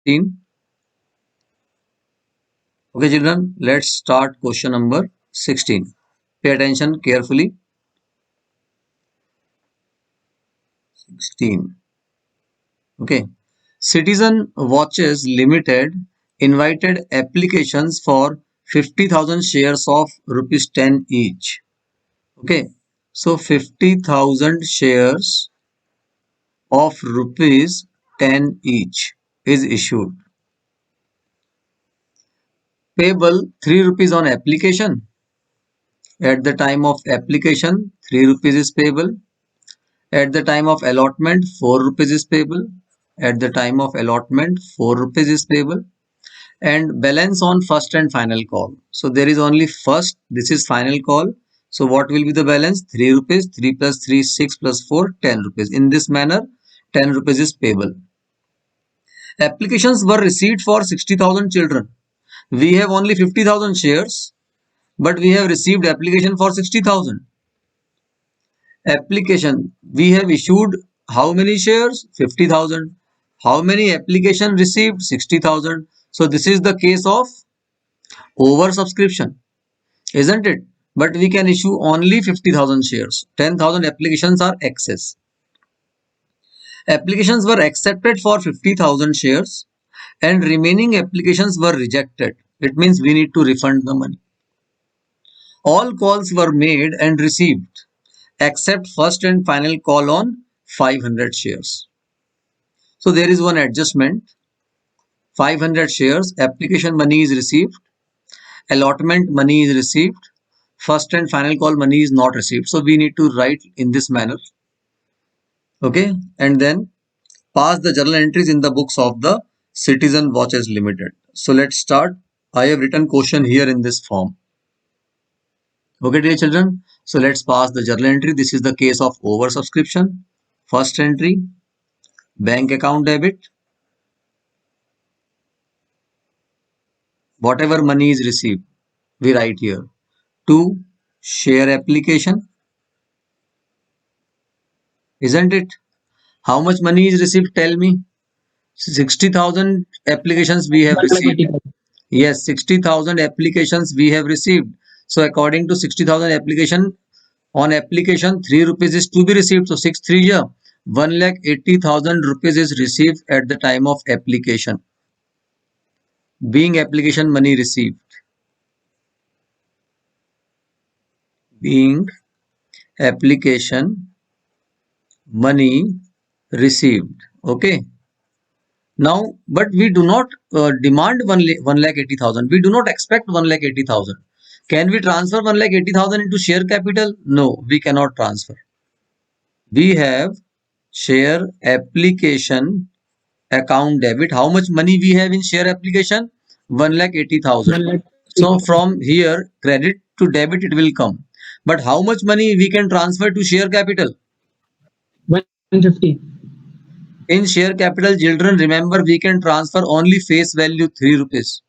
Okay, children, let's start question number 16. Pay attention carefully. 16. Okay. Citizen Watches Limited invited applications for 50,000 shares of rupees 10 each. Okay. So 50,000 shares of rupees 10 each is issued. Payable 3 rupees on application. At the time of application, 3 rupees is payable. At the time of allotment, 4 rupees is payable. At the time of allotment, 4 rupees is payable. And balance on first and final call. So there is only first, this is final call. So what will be the balance? 3 rupees, 3 plus 3, 6 plus 4, 10 rupees. In this manner, 10 rupees is payable. Applications were received for 60,000 children. We have only 50,000 shares, but we have received application for 60,000. Application, we have issued how many shares? 50,000. How many application received? 60,000. So this is the case of oversubscription, isn't it? But we can issue only 50,000 shares. 10,000 applications are excess. Applications were accepted for 50,000 shares and remaining applications were rejected. It means we need to refund the money. All calls were made and received except first and final call on 500 shares. So there is one adjustment. 500 shares, application money is received, allotment money is received, first and final call money is not received. So we need to write in this manner. Okay, and then pass the journal entries in the books of the Citizen Watches Limited. So let's start. I have written question here in this form. Okay, dear children. So let's pass the journal entry. This is the case of oversubscription. First entry, bank account debit. Whatever money is received, we write here. 2. Share application. Isn't it? How much money is received? Tell me. 60,000 applications we have received. Yes, 60,000 applications we have received. So according to 60,000 application, on application 3 rupees is to be received. So 6 3 yeah, 1,80,000 rupees is received at the time of application. Being application money received. Being application money received. Okay. Now, but we do not demand 1,80,000. We do not expect 1,80,000. Can we transfer 1,80,000 into share capital? No, we cannot transfer. We have share application account debit. How much money we have in share application? 1,80,000. So from here, credit to debit it will come. But how much money we can transfer to share capital? 150. In share capital, children, remember we can transfer only face value 3 rupees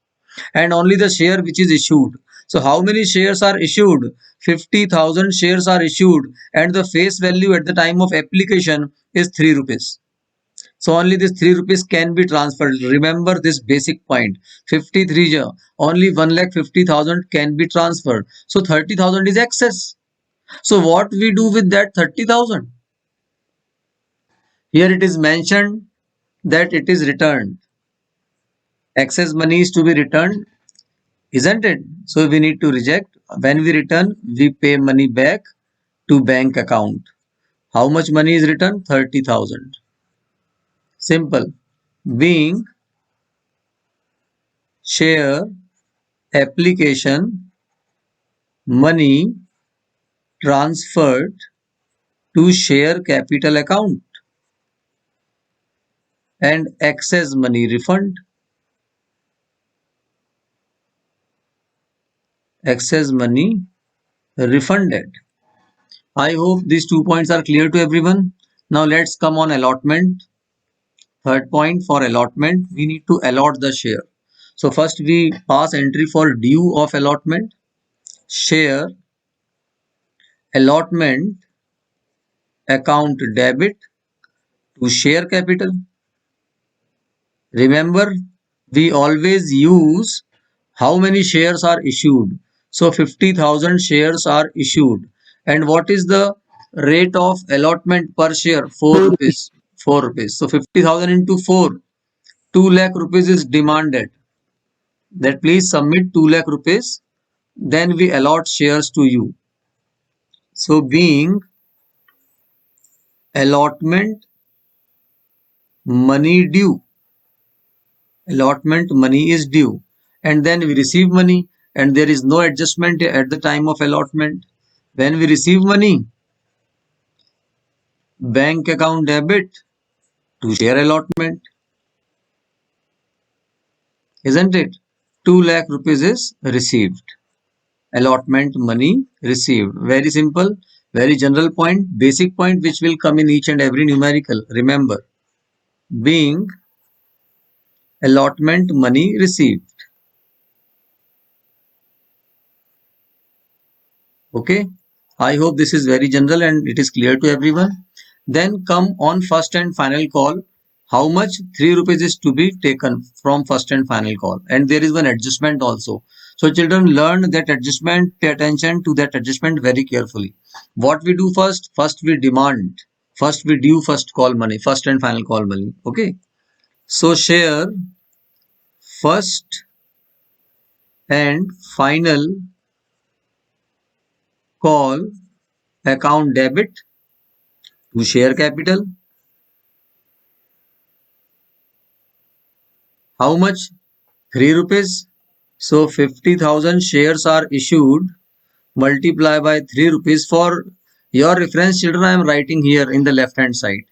and only the share which is issued. So how many shares are issued? 50,000 shares are issued and the face value at the time of application is 3 rupees. So only this 3 rupees can be transferred. Remember this basic point. 53 only 1,50,000 can be transferred. So 30,000 is excess. So what we do with that 30,000? Here it is mentioned that it is returned. Excess money is to be returned, isn't it? So we need to reject. When we return, we pay money back to bank account. How much money is returned? 30,000. Simple. Being share application money transferred to share capital account and excess money refund. Excess money refunded. I hope these 2 points are clear to everyone. Now let's come on allotment. Third point, for allotment, we need to allot the share. So first we pass entry for due of allotment. Share allotment account debit to share capital. Remember, we always use how many shares are issued. So 50,000 shares are issued. And what is the rate of allotment per share? 4 4 rupees. rupees. 4 rupees. So 50,000 into 4, 2 lakh rupees is demanded. That please submit 2 lakh rupees. Then we allot shares to you. So being allotment money due, allotment money is due, and then we receive money, and there is no adjustment at the time of allotment. When we receive money, bank account debit to share allotment, isn't it? 2 lakh rupees is received. Allotment money received. Very simple, very general point, basic point which will come in each and every numerical. Remember, being allotment money received. Okay, I hope this is very general and it is clear to everyone. Then come on first and final call. How much? 3 rupees is to be taken from first and final call, and there is one adjustment also. So children, learn that adjustment, pay attention to that adjustment very carefully. What we do first? First we demand, first we due first call money, first and final call money. Okay, so share first and final call account debit to share capital. How much? 3 rupees. So 50,000 shares are issued. Multiply by 3 rupees. For your reference, children, I am writing here in the left hand side.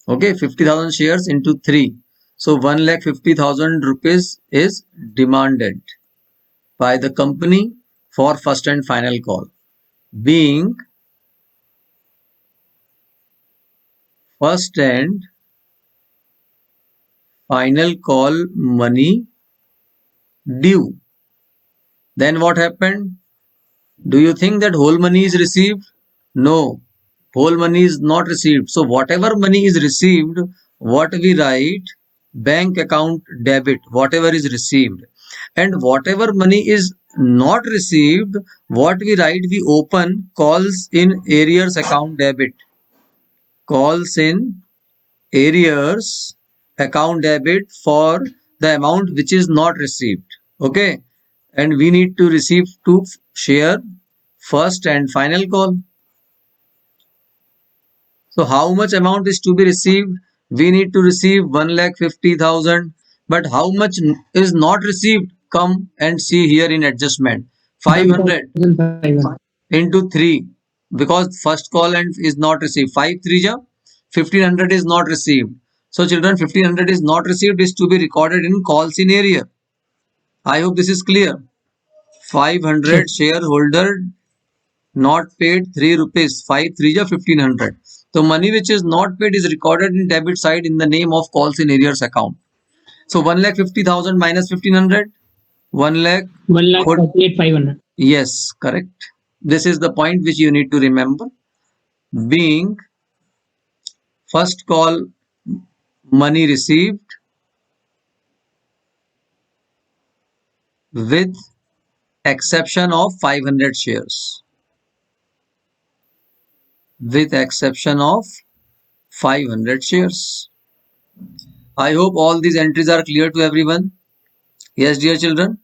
Okay, 50,000 shares into 3. So 1,50,000 rupees is demanded by the company for first and final call. Being first and final call money due. Then what happened? Do you think that whole money is received? No, whole money is not received. So whatever money is received, what we write, bank account debit, whatever is received. And whatever money is not received, what we write, we open calls in arrears account debit. Calls in arrears account debit for the amount which is not received. Okay, and we need to receive to share first and final call. So how much amount is to be received? We need to receive 1,50,000. But how much is not received? Come and see here in adjustment. 500 1,500. into 3, because first call and is not received. 5 3 ja, 1,500 is not received. So children, 1,500 is not received is to be recorded in calls in area. I hope this is clear. 500 Yes. shareholder not paid 3 rupees. 5 3 ja 1,500. So money which is not paid is recorded in debit side in the name of calls in arrears account. So 1,50,000 minus 1,500, 1 lakh. 1,48,500. Yes, correct. This is the point which you need to remember. Being first call money received with exception of 500 shares. With exception of 500 shares. I hope all these entries are clear to everyone. Yes, dear children.